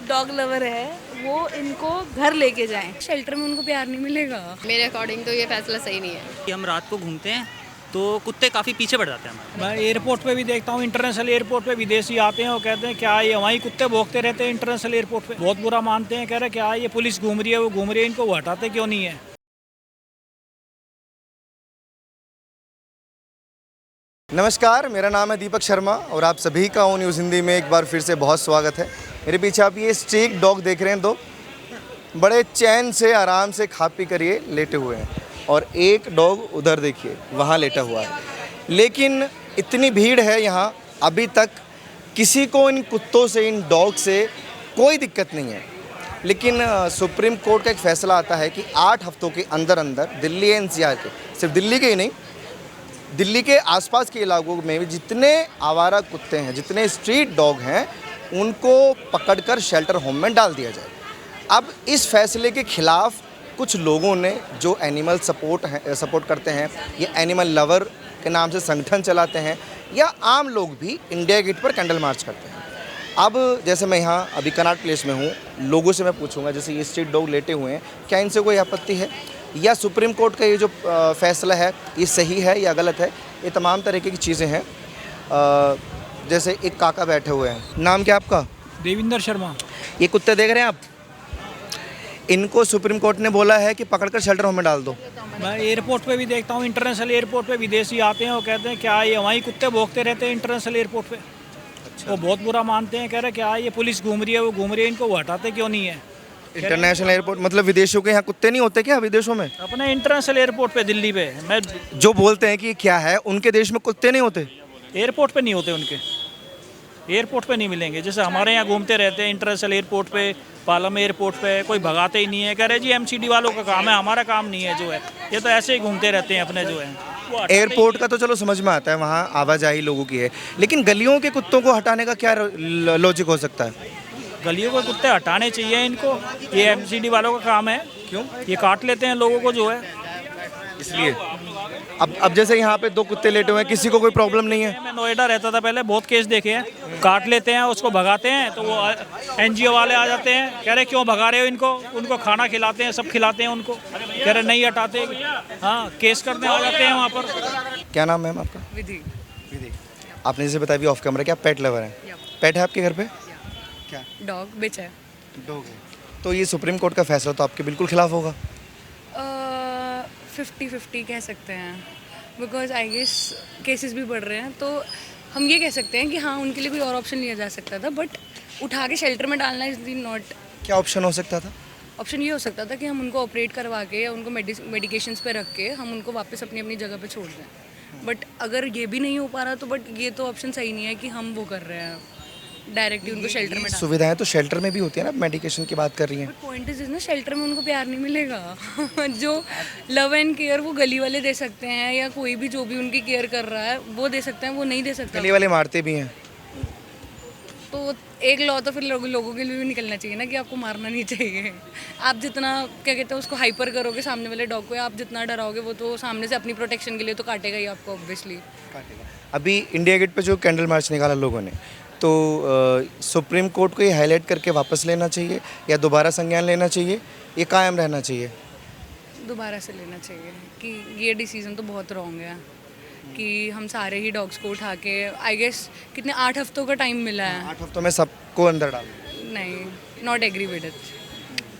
Dog lover है वो इनको घर लेके जाएं। शेल्टर में उनको प्यार नहीं मिलेगा। मेरे अकॉर्डिंग तो ये फैसला सही नहीं है। कि हम रात को घूमते हैं तो कुत्ते काफ़ी पीछे पड़ जाते हैं हमारे। मैं एयरपोर्ट पे भी देखता हूँ, इंटरनेशनल एयरपोर्ट पे विदेशी आते हैं और कहते हैं क्या ये वहीं कुत्ते भौंकते रहते हैं इंटरनेशनल एयरपोर्ट पे। बहुत बुरा मानते हैं, कह रहे हैं क्या ये पुलिस घूम रही है, वो घूम रही है, इनको वो हटाते क्यों नहीं है। नमस्कार, मेरा नाम है दीपक शर्मा और आप सभी का ओ न्यूज़ हिंदी में एक बार फिर से बहुत स्वागत है। मेरे पीछे आप ये स्ट्रीट डॉग देख रहे हैं, दो बड़े चैन से आराम से खा पी कर ये लेटे हुए हैं और एक डॉग उधर देखिए वहाँ लेटा हुआ है। लेकिन इतनी भीड़ है यहाँ, अभी तक किसी को इन कुत्तों से, इन डॉग से कोई दिक्कत नहीं है। लेकिन सुप्रीम कोर्ट का एक फ़ैसला आता है कि 8 हफ्तों के अंदर अंदर दिल्ली एनसीआर के, सिर्फ दिल्ली के ही नहीं, दिल्ली के आसपास के इलाकों में भी जितने आवारा कुत्ते हैं, जितने स्ट्रीट डॉग हैं, उनको पकड़कर शेल्टर होम में डाल दिया जाए। अब इस फैसले के खिलाफ कुछ लोगों ने, जो एनिमल सपोर्ट करते हैं, ये एनिमल लवर के नाम से संगठन चलाते हैं, या आम लोग भी इंडिया गेट पर कैंडल मार्च करते हैं। अब जैसे मैं यहाँ अभी कनॉट प्लेस में हूँ, लोगों से मैं पूछूंगा जैसे ये स्ट्रीट डॉग लेटे हुए हैं, क्या इनसे कोई आपत्ति है, या सुप्रीम कोर्ट का ये जो फैसला है ये सही है या गलत है। ये तमाम तरीके की चीज़ें हैं। जैसे एक काका बैठे हुए हैं, नाम क्या आपका? देविंदर शर्मा। ये कुत्ते देख रहे हैं आप, इनको सुप्रीम कोर्ट ने बोला है कि पकड़कर शेल्टर होम में डाल दो। मैं एयरपोर्ट पे भी देखता हूँ, इंटरनेशनल एयरपोर्ट पे विदेशी आते हैं और कहते हैं क्या ये वहीं कुत्ते भौंकते रहते हैं इंटरनेशनल एयरपोर्ट पे। वो बहुत बुरा मानते हैं, कह रहे हैं क्या ये पुलिस घूम रही है, वो घूम रही है, इनको वो हटाते क्यों नहीं है। इंटरनेशनल एयरपोर्ट मतलब विदेशों के यहाँ कुत्ते नहीं होते क्या विदेशों में? अपने इंटरनेशनल एयरपोर्ट पे दिल्ली पे मैं जो बोलते हैं कि क्या है, उनके देश में कुत्ते नहीं होते? एयरपोर्ट पे नहीं होते, उनके एयरपोर्ट पे नहीं मिलेंगे। जैसे हमारे यहाँ घूमते रहते हैं इंटरनेशनल एयरपोर्ट पे, पालम एयरपोर्ट पे, कोई भगाते ही नहीं है, कह रहे जी एमसीडी वालों का काम है, हमारा काम नहीं है जो है। ये तो ऐसे ही घूमते रहते हैं अपने जो है। एयरपोर्ट का तो चलो समझ में आता है, वहाँ आवाजाही लोगों की है, लेकिन गलियों के कुत्तों को हटाने का क्या लॉजिक हो सकता है? गलियों के कुत्ते हटाने चाहिए इनको, ये एमसीडी वालों का काम है। क्यों? ये काट लेते हैं लोगों को जो है, इसलिए। अब जैसे यहाँ पे 2 कुत्ते लेटे हुए हैं, किसी को कोई प्रॉब्लम नहीं है? मैं नोएडा रहता था पहले, बहुत केस देखे हैं। काट लेते हैं, उसको भगाते हैं तो वो एनजीओ वाले आ जाते हैं, कह रहे क्यों भगा रहे हो इनको, उनको खाना खिलाते हैं, सब खिलाते हैं उनको, कह रहे नहीं हटाते। हाँ, केस करने आ जाते हैं वहाँ पर। क्या नाम मैम आपका? विधि। विधि। आपने जैसे बताया भी ऑफ कैमरा कि आप पेट लवर हैं। पेट है आपके घर पे? क्या? डॉग बिच है। डॉग है। तो ये सुप्रीम कोर्ट का फैसला तो आपके बिल्कुल खिलाफ होगा? 50-50 कह सकते हैं, बिकॉज आई गेस केसेस भी बढ़ रहे हैं, तो हम ये कह सकते हैं कि हाँ उनके लिए कोई और ऑप्शन लिया जा सकता था, बट उठा के शेल्टर में डालना इज दी नॉट। क्या ऑप्शन हो सकता था? ऑप्शन ये हो सकता था कि हम उनको ऑपरेट करवा के या उनको मेडिकेशंस पे रख के हम उनको वापस अपनी अपनी जगह पे छोड़ दें। बट अगर ये भी नहीं हो पा रहा तो बट ये तो ऑप्शन सही नहीं है कि हम वो कर रहे हैं डायरेक्टली उनको शेल्टर में डाल। सुविधाएं तो शेल्टर में भी होती है ना, मेडिकेशन की बात कर रही हैं। पॉइंट इज ना, शेल्टर में उनको प्यार नहीं मिलेगा। जो लव एंड केयर वो गली वाले दे सकते हैं, या कोई भी जो भी उनकी केयर कर रहा है वो दे सकते हैं, वो नहीं दे सकता। गली वाले मारते भी हैं, तो एक लॉ तो फिर लोगों के लिए भी निकलना चाहिए ना कि आपको मारना नहीं चाहिए। आप जितना क्या कहते हैं उसको हाइपर करोगे सामने वाले डॉग को, आप जितना डराओगे वो तो सामने से अपनी प्रोटेक्शन के लिए तो काटेगा ही आपको, ऑब्वियसली। अभी इंडिया गेट पे जो कैंडल मार्च निकाला लोगों ने, तो सुप्रीम कोर्ट को ये हाईलाइट करके वापस लेना चाहिए या दोबारा संज्ञान लेना चाहिए, ये कायम रहना चाहिए? दोबारा से लेना चाहिए कि ये डिसीजन तो बहुत रॉन्ग है कि हम सारे ही डॉग्स को उठा के, आई गेस कितने 8 हफ्तों का टाइम मिला है। 8 हफ्तों में सबको अंदर डाल? नहीं, not agree with it,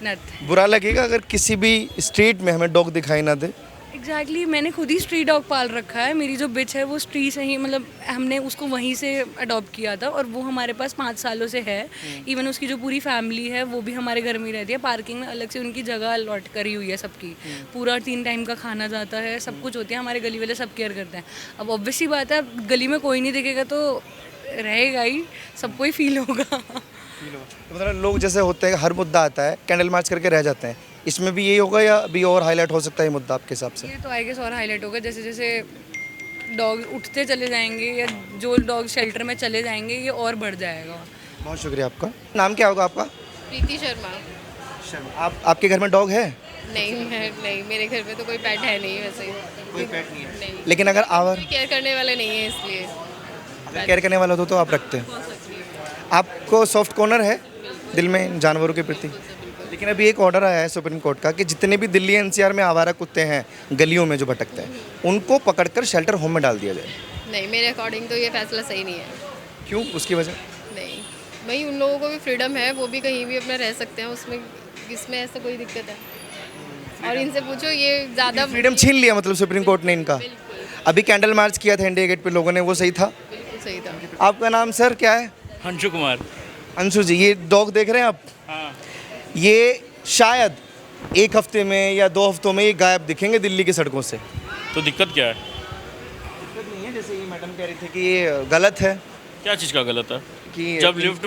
not. बुरा लगेगा अगर किसी भी स्ट्रीट में हमें डॉग दिखाई ना दे? एग्जैक्टली, मैंने खुद ही स्ट्रीट डॉग पाल रखा है। मेरी जो बिच है वो स्ट्रीट से ही, मतलब हमने उसको वहीं से अडॉप्ट किया था और वो हमारे पास 5 सालों से है। इवन उसकी जो पूरी फैमिली है वो भी हमारे घर में ही रहती है। पार्किंग में अलग से उनकी जगह अलॉट करी हुई है सबकी, पूरा 3 टाइम का खाना जाता है, सब कुछ होती है, हमारे गली वाले सब केयर करते हैं। अब ऑब्वियसली बात है, अब गली में कोई नहीं दिखेगा तो रहेगा ही, सबको ही फील होगा। तो मतलब लोग जैसे होते हैं, हर मुद्दा आता है कैंडल मार्च करके रह जाते हैं, इसमें भी यही होगा या अभी और हाईलाइट हो सकता है ये मुद्दा आपके हिसाब से? ये तो आई गेस और हाईलाइट होगा, जैसे जैसे डॉग उठते चले जाएंगे या जो डॉग शेल्टर में चले जाएंगे ये और बढ़ जाएगा। बहुत शुक्रिया आपका। नाम क्या होगा आपका? प्रीति शर्मा। आपके घर में डॉग है? नहीं, मेरे घर में तो कोई पेट है नहीं वैसे। कोई पेट नहीं है? नहीं, लेकिन अगर आवर केयर करने वाले नहीं है इसलिए। केयर करने वाला हो तो आप रखते हैं? आपको सॉफ्ट कॉर्नर है? दिल में जानवरों के प्रति। लेकिन अभी एक ऑर्डर आया है सुप्रीम कोर्ट का कि जितने भी दिल्ली एनसीआर में आवारा कुत्ते हैं गलियों में जो भटकते हैं उनको पकड़कर शेल्टर होम में डाल दिया जाए। नहीं, मेरे अकॉर्डिंग तो ये फैसला सही नहीं है। क्यों, उसकी वजह? नहीं भाई, उन लोगों को भी फ्रीडम है, वो भी कहीं भी अपना रह सकते हैं, उसमें इसमें ऐसा कोई दिक्कत है? और इनसे पूछो, ये ज़्यादा फ्रीडम छीन लिया मतलब सुप्रीम कोर्ट ने इनका। अभी कैंडल मार्च किया था इंडिया गेट पे लोगों ने, वो सही था? बिल्कुल सही था। आपका नाम सर क्या है? अंशु कुमार। अंशु जी, ये डॉग देख रहे हैं आप? हाँ। ये शायद एक हफ्ते में या 2 हफ्तों में ये गायब दिखेंगे दिल्ली की सड़कों से। तो दिक्कत क्या है? दिक्कत नहीं है, जैसे ये मैडम कह रही थी कि ये गलत है क्या चीज़ का गलत है? कि जब लिफ्ट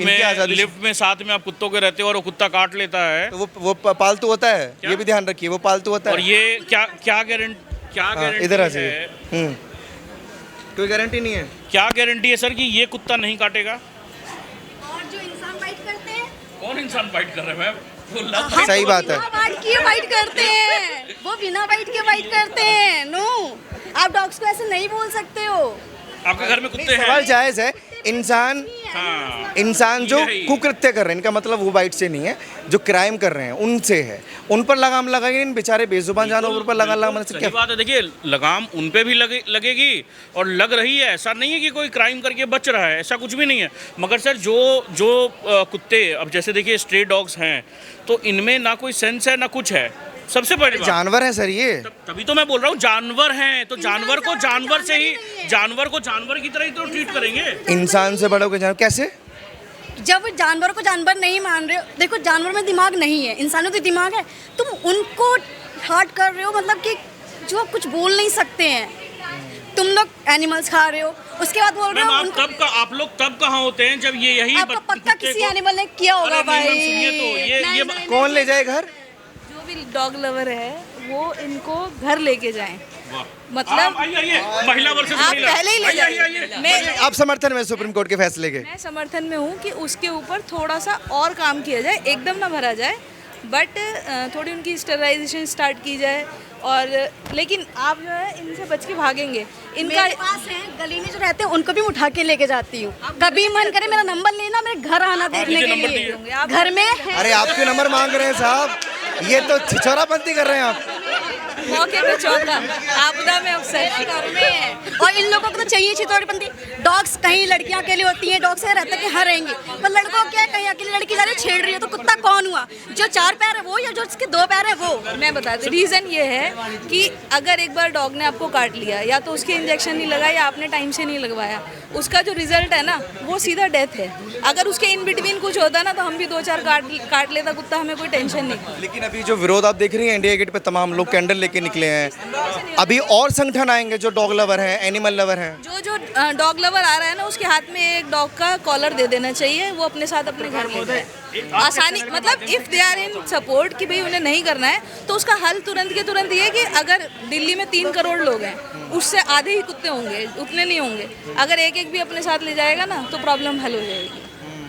में साथ में आप कुत्तों के रहते हो और वो कुत्ता काट लेता है तो वो पालतू होता है, ये भी ध्यान रखिए, वो पालतू होता और है। ये क्या गारंटी इधर आ है? जाइए। कोई गारंटी नहीं है। क्या गारंटी है सर कि ये कुत्ता नहीं काटेगा? और जो इंसान बाइट करते हैं, कौन इंसान बाइट कर रहे हैं मैम? सही बात है। बिना बाइट किए बाइट करते हैं, वो बिना बाइट के बाइट करते हैं। नो, आप डॉग्स को ऐसे नहीं बोल सकते हो। आपके घर में कुत्ते हैं? सवाल जायज़ है। इंसान जो कुकृत्य कर रहे हैं, इनका मतलब वो बाइट से नहीं है, जो क्राइम कर रहे हैं उनसे है। उन पर लगाम लगाएंगे, इन बेचारे बेजुबान जानवरों पर लगाम से क्या बात है? देखिए, लगाम उन पे भी लगेगी और लग रही है। ऐसा नहीं है कि कोई क्राइम करके बच रहा है, ऐसा कुछ भी नहीं है। मगर सर जो कुत्ते, अब जैसे देखिए स्ट्रे डॉग्स हैं, तो इनमें ना कोई सेंस है ना कुछ है। सबसे बड़ी बात, जानवर है सर ये। तभी तो मैं बोल रहा हूँ जानवर हैं, तो जानवर को जानवर से ही, जानवर को जानवर की तरह ही तो ट्रीट करेंगे। इंसान से बड़ा को जानवर कैसे? जब जानवर को जानवर नहीं मान रहे हो, देखो जानवर में दिमाग नहीं है, इंसानों में तो दिमाग है। तुम उनको हर्ट कर रहे हो, मतलब कि जो कुछ बोल नहीं सकते हैं। तुम लोग एनिमल्स खा रहे हो, उसके बाद बोल रहे हो आप लोग तब कहाँ होते हैं जब ये यही आपको पक्का किसी एनिमल ने किया होगा भाई। ये कौन ले जाए घर? जो भी डॉग लवर है वो इनको घर लेके जाएं। मतलब महिला वर्सेस आप महिला। पहले ही ले जाइए। मैं आप समर्थन में सुप्रीम कोर्ट के फैसले के? मैं समर्थन में हूँ कि उसके ऊपर थोड़ा सा और काम किया जाए, एकदम ना भरा जाए, बट थोड़ी उनकी स्टरलाइजेशन स्टार्ट की जाए। और लेकिन आप जो है इनसे बच के भागेंगे। इनका मेरे पास है, गली में जो रहते हैं उनको भी उठा के लेके जाती हूँ। कभी मन करे मेरा नंबर लेना, मेरे घर आना देखने के लिए। घर में है। अरे आपके नंबर मांग रहे हैं साहब, ये तो छिछोरापंती कर रहे हैं आप। मौके पे चौका, आपदा में अवसर। घर में है। और इन लोगों को तो चाहिए छिछोरापंती। डॉग्स कहीं लड़कियां अकेली होती हैं, डॉग से रहता है कि हाँ रहेंगे, पर लड़कों क्या, कहीं अकेली लड़की जा रही है छेड़ रही है, तो कुत्ता कौन हुआ? जो 4 पैर है वो या जो उसके 2 पैर है वो? मैं बताती हूँ, रीज़न ये है कि अगर एक बार डॉग ने आपको काट लिया, या तो उसके इंजेक्शन नहीं लगा या आपने टाइम से नहीं लगवाया, उसका जो रिजल्ट है ना वो सीधा डेथ है। अगर उसके इन बिटवीन कुछ होता ना तो हम भी 2-4 काट लेता कुत्ता, हमें कोई टेंशन नहीं। लेकिन अभी जो विरोध आप देख रही हैं इंडिया गेट पे, तमाम लोग कैंडल लेके निकले हैं। अभी और संगठन आएंगे जो डॉग लवर हैं, एनिमल लवर हैं। जो डॉग लवर आ रहा है ना, उसके हाथ में एक डॉग का कॉलर दे देना चाहिए, वो अपने साथ अपने घर ले जाए। आसानी, मतलब if they are in support कि भाई उन्हें नहीं करना है, तो उसका हल तुरंत के तुरंत ये कि अगर दिल्ली में 3 करोड़ लोग हैं, उससे आधे ही कुत्ते होंगे, उतने नहीं होंगे। अगर एक भी अपने साथ ले जाएगा ना तो प्रॉब्लम हल हो जाएगी।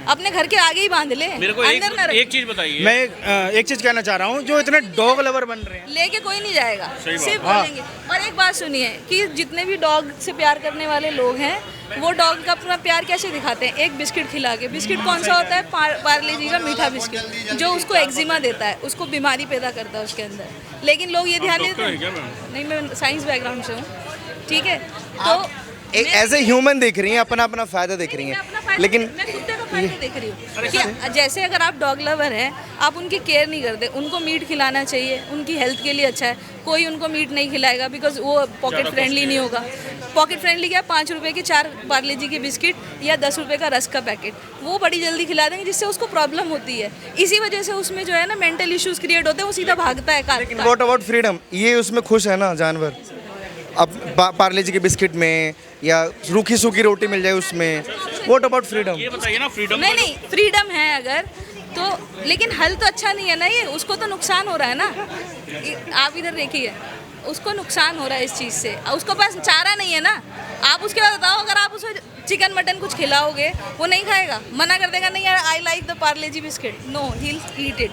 अपने घर के आगे ही बांध ले, मेरे को अंदर ना एक चीज़ बताइए। मैं एक चीज़ कहना चाह रहा हूँ, जो इतने डॉग लवर बन रहे हैं, लेके कोई नहीं जाएगा, सिर्फ बोलेंगे। और एक बात सुनिए कि जितने भी डॉग से प्यार करने वाले लोग हैं, वो डॉग का अपना प्यार कैसे दिखाते हैं? एक बिस्किट खिला के। बिस्किट कौन सा होता है? पार्ले जी का मीठा बिस्किट, जो उसको एक्जिमा देता है, उसको बीमारी पैदा करता है उसके अंदर। लेकिन लोग ये ध्यान देते हैं नहीं, मैं साइंस बैकग्राउंड से हूँ, ठीक है। तो एक एज ए ह्यूमन देख रही हैं, अपना अपना फायदा देख रही हैं, लेकिन मैं कुत्ते का फायदा देख रही हूँ कि जैसे अगर आप डॉग लवर हैं, आप उनकी केयर नहीं करते, उनको मीट खिलाना चाहिए, उनकी हेल्थ के लिए अच्छा है। कोई उनको मीट नहीं खिलाएगा बिकॉज वो पॉकेट फ्रेंडली नहीं होगा। पॉकेट फ्रेंडली क्या? 5 रुपए के 4 पार्ले जी के बिस्किट या 10 रुपए का रस का पैकेट, वो बड़ी जल्दी खिला देंगे, जिससे उसको प्रॉब्लम होती है। इसी वजह से उसमें जो है ना मेंटल इश्यूज क्रिएट होते हैं, वो सीधा भागता है, लेकिन व्हाट अबाउट फ्रीडम? ये उसमें खुश है ना जानवर। अब पार्ले जी के बिस्किट में या रूखी सूखी रोटी मिल जाए उसमें, व्हाट अबाउट फ्रीडम? ये बताइए ना, फ्रीडम नहीं, फ्रीडम है अगर तो, लेकिन हल तो अच्छा नहीं है ना ये, उसको तो नुकसान हो रहा है ना। आप इधर देखिए, उसको नुकसान हो रहा है इस चीज़ से, उसको पास चारा नहीं है ना। आप उसके बाद बताओ, अगर आप उसे चिकन मटन कुछ खिलाओगे वो नहीं खाएगा, मना कर देगा नहीं यार I like the Parle G biscuit, no he will eat it.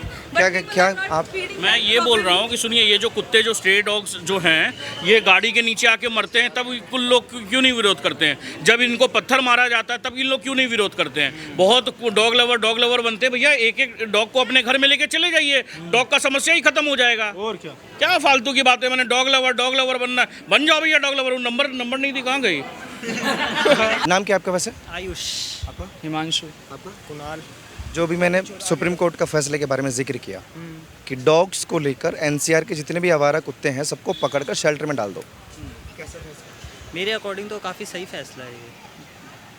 क्या आप मैं ये बोल रहा हूँ कि सुनिए, ये जो कुत्ते जो स्ट्रे डॉग्स जो हैं ये गाड़ी के नीचे आके मरते हैं, तब कुल लोग क्यों नहीं विरोध करते हैं? जब इनको पत्थर मारा जाता है तब इन लोग क्यों नहीं विरोध करते हैं? बहुत डॉग लवर बनते हैं भैया, एक एक डॉग को अपने घर में लेके चले जाइए, डॉग का समस्या ही खत्म हो जाएगा। और क्या क्या फालतू की बात है, मैंने डॉग लवर बनना, बन जाओ भैया डॉग लवर। नंबर नहीं थी, कहाँ गई? नाम क्या आपका वैसे? आयुष। हिमांशु। कुणाल। जो भी मैंने सुप्रीम कोर्ट का फैसले के बारे में जिक्र किया कि डॉग्स को लेकर एनसीआर के जितने भी आवारा कुत्ते हैं सबको पकड़कर शेल्टर में डाल दो, मेरे अकॉर्डिंग तो काफ़ी सही फैसला है ये,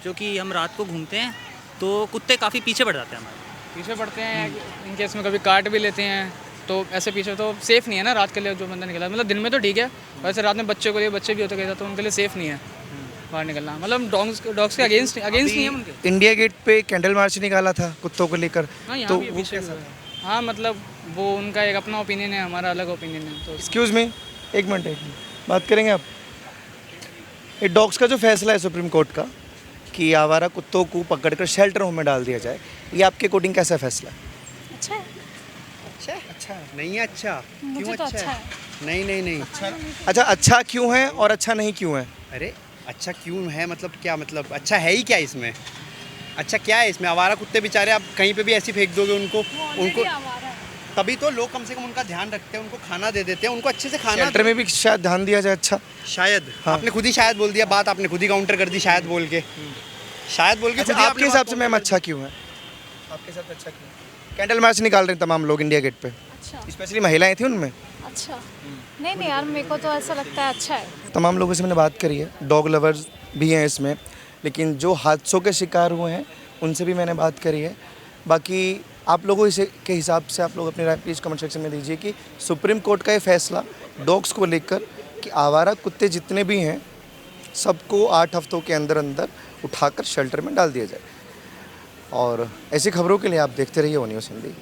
जो कि हम रात को घूमते हैं तो कुत्ते काफ़ी पीछे बढ़ जाते हैं हमारे। पीछे पड़ते हैं, इन केस में कभी काट भी लेते हैं, तो ऐसे पीछे तो सेफ़ नहीं है ना रात के लिए जो बंदा निकला। मतलब दिन में तो ठीक है, वैसे रात में बच्चे भी होते गए तो उनके लिए सेफ़ नहीं है बाहर निकलना। मतलब डॉग्स के अगेंस्ट नहीं है उनके। इंडिया गेट पे कैंडल मार्च निकाला था कुत्तों को लेकर, हाँ तो यहाँ भी पीछे हाँ मतलब वो उनका एक अपना ओपिनियन है, हमारा अलग ओपिनियन है। तो एक्सक्यूज़ मी, एक मिनट बात करेंगे आप। ये डॉग्स का जो फैसला है सुप्रीम कोर्ट का कि आवारा कुत्तों को पकड़कर शेल्टर होम में डाल दिया जाए, ये आपके अकॉर्डिंग कैसा फैसला है? अच्छा है। अच्छा नहीं है। अच्छा क्यों अच्छा है? नहीं अच्छा क्यों है और अच्छा नहीं क्यों है? अरे अच्छा क्यों है मतलब क्या, मतलब अच्छा है ही क्या इसमें? अच्छा क्या है इसमें? आवारा कुत्ते बेचारे आप कहीं पे भी ऐसे फेंक दोगे उनको तभी तो लोग कम से कम उनका ध्यान रखते हैं, उनको खाना दे देते हैं, उनको अच्छे से खाना। शेल्टर में भी शायद ध्यान दिया जाए। अच्छा शायद हाँ। आपने खुद ही शायद बोल दिया, बात आपने खुद ही काउंटर कर दी शायद बोल के। अच्छा, आपके हिसाब से मैम अच्छा क्यों है? आपके हिसाब से अच्छा क्यों है? कैंडल मार्च निकाल रहे हैं तमाम लोग इंडिया गेट पे, अच्छा स्पेशली महिलाएं थी उनमें। अच्छा नहीं यार, मेरे को तो ऐसा लगता है अच्छा है। तमाम लोगों से मैंने बात करी है, डॉग लवर्स भी हैं इसमें, लेकिन जो हादसों के शिकार हुए हैं उनसे भी मैंने बात करी है। बाकी आप लोगों के हिसाब से आप लोग अपनी राय प्लीज़ कमेंट सेक्शन में दीजिए कि सुप्रीम कोर्ट का ये फैसला डॉग्स को लेकर कि आवारा कुत्ते जितने भी हैं सबको 8 हफ्तों के अंदर अंदर उठाकर शेल्टर में डाल दिया जाए। और ऐसी खबरों के लिए आप देखते रहिए ओ न्यूज़ हिंदी।